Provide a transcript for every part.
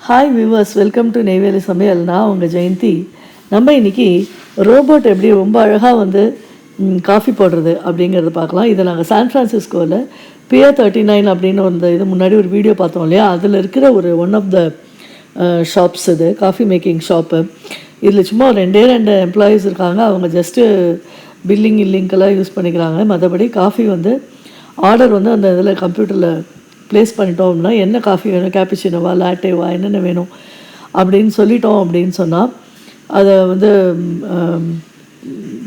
Hi viewers, welcome to Neyveli சமையல். நான் உங்கள் ஜெயந்தி. நம்ம இன்றைக்கி ரோபோட் எப்படி ரொம்ப அழகாக வந்து காஃபி போடுறது அப்படிங்கிறத பார்க்கலாம். இதை நாங்கள் சான் ஃப்ரான்சிஸ்கோவில் பியர் 39 அப்படின்னு இது முன்னாடி ஒரு வீடியோ பார்த்தோம் இல்லையா, அதில் இருக்கிற ஒரு ஒன் ஆஃப் த ஷாப்ஸ் இது காஃபி மேக்கிங் ஷாப்பு. இதில் சும்மா ரெண்டு எம்ப்ளாயீஸ் இருக்காங்க. அவங்க ஜஸ்ட்டு இல்லிங்கெல்லாம் யூஸ் பண்ணிக்கிறாங்க. மற்றபடி காஃபி வந்து ஆர்டர் வந்து அந்த இதில் கம்ப்யூட்டரில் ப்ளேஸ் பண்ணிட்டோம் அப்படின்னா என்ன காஃபி வேணும், கேப்புச்சினோவா லாட்டேவா என்னென்ன வேணும் அப்படின்னு சொல்லிட்டோம் அப்படின்னு சொன்னால் அதை வந்து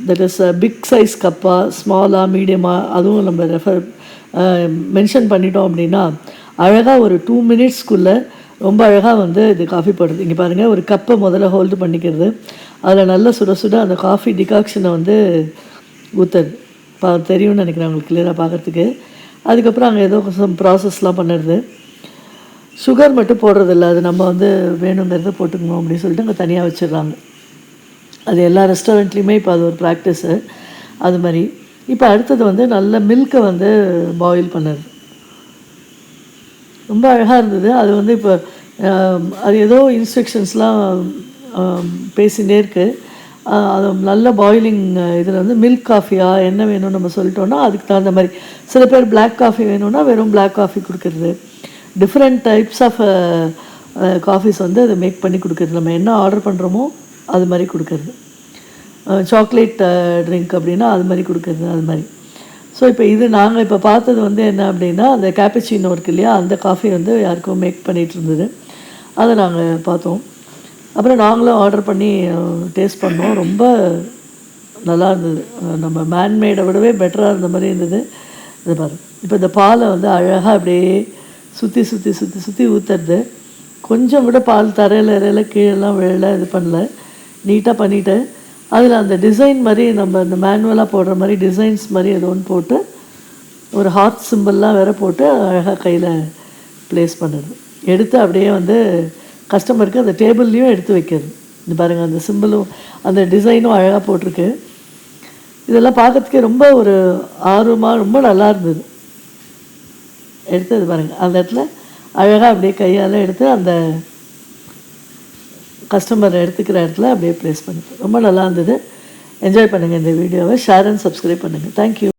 தட் இஸ் பிக் சைஸ் கப்பா ஸ்மாலாக மீடியமாக அதுவும் நம்ம மென்ஷன் பண்ணிட்டோம் அப்படின்னா அழகாக ஒரு 2 மினிட்ஸ்க்குள்ளே ரொம்ப அழகாக வந்து இது காஃபி போடுறது. இங்கே பாருங்கள், ஒரு கப்பை முதல்ல ஹோல்டு பண்ணிக்கிறது, அதில் நல்ல சுட சுட அந்த காஃபி டிகாக்ஷனை வந்து ஊற்றுறது. தெரியும்னு நினைக்கிறேன் உங்களுக்கு கிளியராக பார்க்குறதுக்கு. அதுக்கப்புறம் அங்கே ஏதோ கொஞ்சம் ப்ராசஸ்லாம் பண்ணுறது. சுகர் மட்டும் போடுறதில்ல, அது நம்ம வந்து வேணுங்கிறத போட்டுக்கணும் அப்படின்னு சொல்லிட்டு அங்கே தனியாக வச்சிடுறாங்க. அது எல்லா ரெஸ்டாரண்ட்லேயுமே இப்போ அது ஒரு ப்ராக்டிஸு. அது மாதிரி இப்போ அடுத்தது வந்து நல்ல மில்கை வந்து பாயில் பண்ணுறது. ரொம்ப அழகாக இருந்தது. அது வந்து இப்போ அது ஏதோ இன்ஸ்ட்ரக்ஷன்ஸ்லாம் பேசிகிட்டே இருக்குது. அது நல்ல பாயிலிங் இதில் வந்து மில்க் காஃபியா என்ன வேணும்னு நம்ம சொல்லிட்டோன்னா அதுக்கு தகுந்த மாதிரி. சில பேர் பிளாக் காஃபி வேணும்னா வெறும் பிளாக் காஃபி கொடுக்குறது. டிஃப்ரெண்ட் டைப்ஸ் ஆஃப் காஃபிஸ் வந்து அதை மேக் பண்ணி கொடுக்குறது. நம்ம என்ன ஆர்டர் பண்ணுறோமோ அது மாதிரி கொடுக்குறது. சாக்லேட் ட்ரிங்க் அப்படின்னா அது மாதிரி கொடுக்குறது. அது மாதிரி. ஸோ இப்போ இது நாங்கள் இப்போ பார்த்தது வந்து என்ன அப்படின்னா, அந்த கேப்புச்சினோ இருக்கு இல்லையா, அந்த காஃபி வந்து யாருக்கும் மேக் பண்ணிகிட்டு இருந்தது. அதை நாங்கள் பார்த்தோம். அப்புறம் நாங்களும் ஆர்டர் பண்ணி டேஸ்ட் பண்ணோம். ரொம்ப நல்லா இருந்தது. நம்ம மேன்மேடை விடவே பெட்டராக இருந்த மாதிரி இருந்தது. இது பாரு, இப்போ இந்த பாலை வந்து அழகாக அப்படியே சுற்றி ஊற்றுறது. கொஞ்சம் கூட பால் தரையில் கீழெல்லாம் விழல, இது பண்ணல, நீட்டாக பண்ணிவிட்டேன். அதில் அந்த டிசைன் மாதிரி நம்ம இந்த மேனுவலாக போடுற மாதிரி டிசைன்ஸ் மாதிரி ஏதோ ஒன்று போட்டு ஒரு ஹார்ட் சிம்பிள்லாம் வேறு போட்டு அழகாக கையில் ப்ளேஸ் பண்ணுறது. எடுத்து அப்படியே வந்து கஸ்டமருக்கு அந்த டேபிள்லேயும் எடுத்து வைக்கிறது. இது பாருங்கள், அந்த சிம்பிளும் அந்த டிசைனும் அழகாக போட்டிருக்கு. இதெல்லாம் பார்க்கறதுக்கே ரொம்ப ஒரு ஆர்வமாக ரொம்ப நல்லா இருந்தது. எடுத்து இது பாருங்கள், அந்த இடத்துல அழகாக அப்படியே கையால் எடுத்து அந்த கஸ்டமர் எடுத்துக்கிற இடத்துல அப்படியே ப்ளேஸ் பண்ணிட்டு ரொம்ப நல்லா இருந்தது. என்ஜாய் பண்ணுங்கள் இந்த வீடியோவை. ஷேர் அண்ட் சப்ஸ்கிரைப் பண்ணுங்கள். தேங்க்யூ.